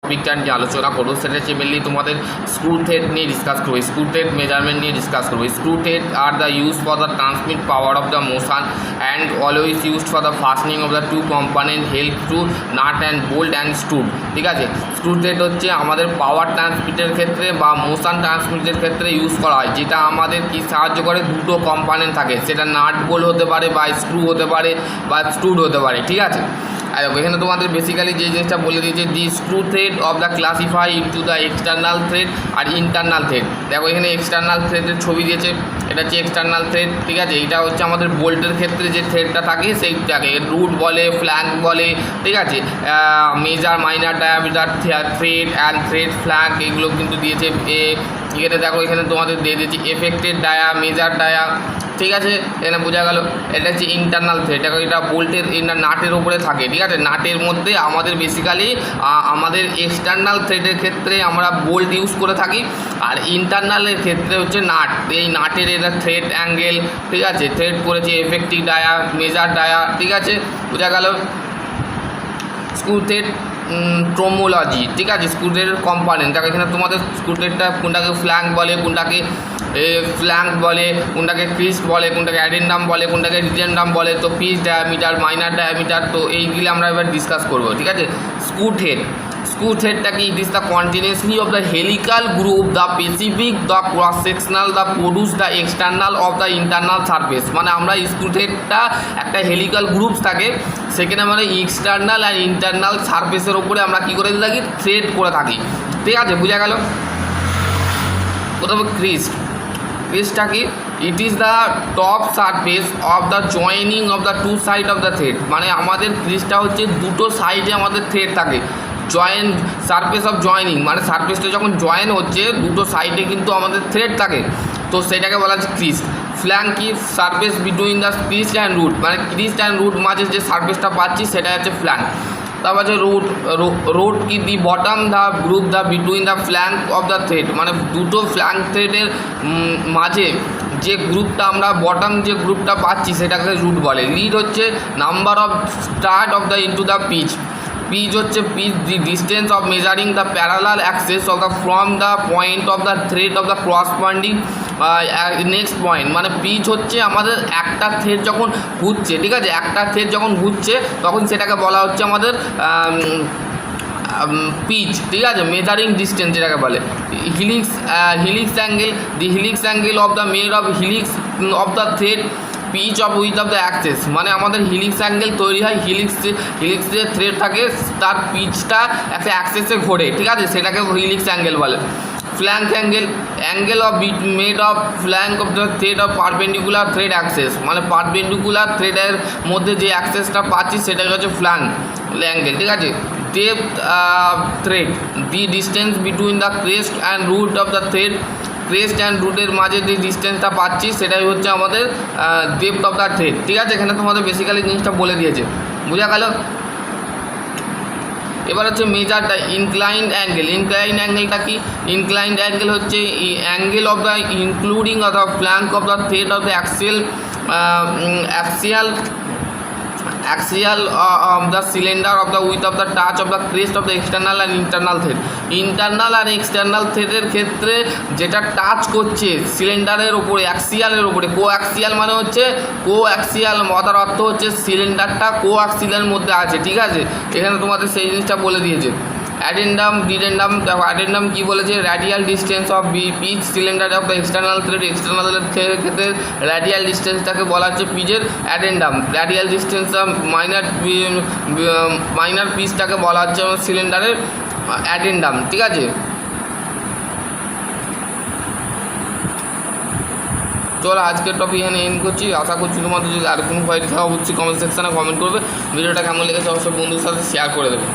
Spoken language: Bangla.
টপিকটা নিয়ে আলোচনা করবো সেটা হচ্ছে মেনলি তোমাদের স্ক্রু থ্রেড নিয়ে ডিসকাস করবো। স্ক্রু থ্রেড মেজারমেন্ট নিয়ে ডিসকাস করবো। Screw thread are the use for the transmit power of the motion and always used for the fastening of the two component help to nut and bolt and screw. ঠিক আছে, স্ক্রু থ্রেড হচ্ছে আমাদের পাওয়ার ট্রান্সমিটের ক্ষেত্রে বা মোশন ট্রান্সমিটের ক্ষেত্রে ইউজ করা হয়, যেটা আমাদের কি সাহায্য করে, দুটো কম্পোনেন্ট থাকে, সেটা নাট বোল্ট হতে পারে বা স্ক্রু হতে পারে বা স্ক্রুড হতে পারে। ঠিক আছে, আর এখানে তোমাদের বেসিক্যালি যে জিনিসটা বলে দিয়েছে, the screw thread of the classify into the external thread আর ইন্টারনাল থ্রেড। দেখো এখানে এক্সটার্নাল থ্রেডের ছবি দিয়েছে, এটা হচ্ছে এক্সটার্নাল থ্রেড। ঠিক আছে, এটা হচ্ছে আমাদের বোল্টের ক্ষেত্রে যে থ্রেডটা থাকে সেইটাকে রুট বলে, ফ্ল্যাঙ্ক বলে। ঠিক আছে, measure minor diameter thread and thread flank এগুলো কিন্তু দিয়েছে। এখানে দেখো এখানে তোমাদের দিয়ে দিয়েছে এফেক্টেড ডায়া, মেজার ডায়া। ঠিক আছে, এখানে বোঝা গেল এটা হচ্ছে ইন্টারনাল থ্রেড। এটা বোল্টের নাটের ওপরে থাকে। ঠিক আছে, নাটের মধ্যে আমাদের বেসিক্যালি আমাদের এক্সটার্নাল থ্রেডের ক্ষেত্রে আমরা বোল্ট ইউজ করে থাকি, আর ইন্টারনালের ক্ষেত্রে হচ্ছে নাট। এই নাটের এটা থ্রেড অ্যাঙ্গেল, ঠিক আছে, থ্রেড করেছে এফেক্টিভ ডায়া, মেজার ডায়া। ঠিক আছে, বোঝা গেল। স্ক্রু থ্রেড ট্রোমোলজি, ঠিক আছে, স্ক্রু থ্রেডের কম্পোনেন্ট। দেখো এখানে তোমাদের স্ক্রু থ্রেডটা কোনটাকে ফ্ল্যাঙ্ক বলে, কোনটাকে ফ্ল্যাঙ্ক বলে, কোনটাকে ক্রিস্ট বলে, কোনটাকে অ্যাডেন্ডাম বলে, কোনটাকে রিজেন্ডাম বলে। তো পিচ ডায়ামিটার, মাইনার ডায়ামিটার, তো এইগুলো আমরা এবার ডিসকাস করবো। ঠিক আছে, স্ক্রু থ্রেড, স্ক্রু থ্রেডটা কি? It is the continuously of the helical group, the specific, the cross sectional, the produce the external of the internal surface. মানে আমরা স্ক্রু থ্রেডটা একটা হেলিক্যাল গ্রুপস থাকে, সেখানে আমরা এক্সটার্নাল আর ইন্টারনাল সারফেসের ওপরে আমরা কী করে থাকি, থ্রেড করে থাকি। ঠিক আছে, বোঝা গেল। প্রথমে ক্রিস্ট, ক্রিস্টটা কি? It is the top surface of the joining of the two side of the thread. মানে আমাদের ক্রিস্টটা হচ্ছে দুটো সাইডে আমাদের থ্রেড থাকে। জয়েন সারফেস অফ জয়েনিং মানে সারফেসটা যখন জয়েন হচ্ছে দুটো সাইডে কিন্তু আমাদের থ্রেড থাকে, তো সেটাকে বলা হচ্ছে ক্রিস্ট। ফ্ল্যাঙ্ক কি? Surface between the crest and root, মানে ক্রিস্ট অ্যান্ড রুট মাঝে যে সারফেসটা পাচ্ছি সেটা হচ্ছে ফ্ল্যাঙ্ক। তারপর হচ্ছে রুট কি? The bottom the group the between the flank of the thread, মানে দুটো ফ্ল্যাঙ্ক থ্রেডের মাঝে যে গ্রুপটা আমরা বটম যে গ্রুপটা পাচ্ছি সেটাকে রুট বলে। লিড হচ্ছে number of start of the into the pitch. Pitch হচ্ছে pitch the distance of measuring the parallel axis of the from the point of the thread of the corresponding next point. মানে পিচ হচ্ছে আমাদের একটা থ্রেড যখন ঘুরছে, ঠিক আছে, একটা থ্রেড যখন ঘুরছে তখন সেটাকে বলা হচ্ছে আমাদের পিচ। ঠিক আছে, মেজারিং ডিস্টেন্স যেটাকে বলে। Helix, helix angle, the helix angle of the made of helix of the thread pitch of with of the axis. মানে আমাদের হিলিক্স অ্যাঙ্গেল তৈরি হয়, হিলিক্স যে থ্রেড থাকে তার পিচটা একটা অ্যাক্সেসে ঘোরে। ঠিক আছে, সেটাকে হিলিক্স অ্যাঙ্গেল বলে। Flank angle, angle of made of flank of the thread of perpendicular thread access. মানে পারপেন্ডিকুলার থ্রেডের মধ্যে যে অ্যাক্সেসটা পাচ্ছি সেটাকে হচ্ছে ফ্ল্যাঙ্ক অ্যাঙ্গেল। ঠিক আছে, depth thread, the distance between the crest and root of the thread. Crest and রুটের মাঝে যে ডিস্টেন্সটা পাচ্ছি সেটাই হচ্ছে আমাদের ডেপথ অফ দ্য থ্রেড। ঠিক আছে, এখানে তোমাদের বেসিক্যালি জিনিসটা বলে দিয়েছে, বোঝা গেল। এবার হচ্ছে measure the inclined angle. Inclined অ্যাঙ্গেলটা কি? ইনক্লাইন্ড অ্যাঙ্গেল হচ্ছে angle of the including of the flank of the thread of the axial of the cylinder of the width of the touch of the crest of the external and internal thread. Internal আর এক্সটার্নাল থ্রেডের ক্ষেত্রে যেটা টাচ করছে সিলিন্ডারের ওপরে, অ্যাক্সিয়ালের ওপরে। কো অ্যাক্সিয়াল মানে হচ্ছে অ্যাক্সিয়াল মতার অর্থ হচ্ছে সিলিন্ডারটা অ্যাক্সিয়ালের মধ্যে আছে। ঠিক আছে, এখানে তোমাদের সেই জিনিসটা বলে দিয়েছে। Addendum, dedendum. দেখো অ্যাডেন্ডাম কী বলেছে? Radial distance of pitch cylinder of the external thread. এক্সটার্নালের ক্ষেত্রে র্যাডিয়াল ডিস্টেন্সটাকে বলা হচ্ছে পিচের addendum. Radial distance of minor পিচটাকে বলা হচ্ছে সিলিন্ডারের অ্যাডেন্ডাম। ঠিক আছে, চলো আজকের টপিক এখানে এন্ড করছি। আশা করছি তোমাদের যদি আর কোনো কোয়ারি থাকে অবশ্যই কমেন্ট সেকশানে কমেন্ট করবে। ভিডিওটা কেমন লেগেছে অবশ্যই বন্ধুদের সাথে শেয়ার করে দেবে।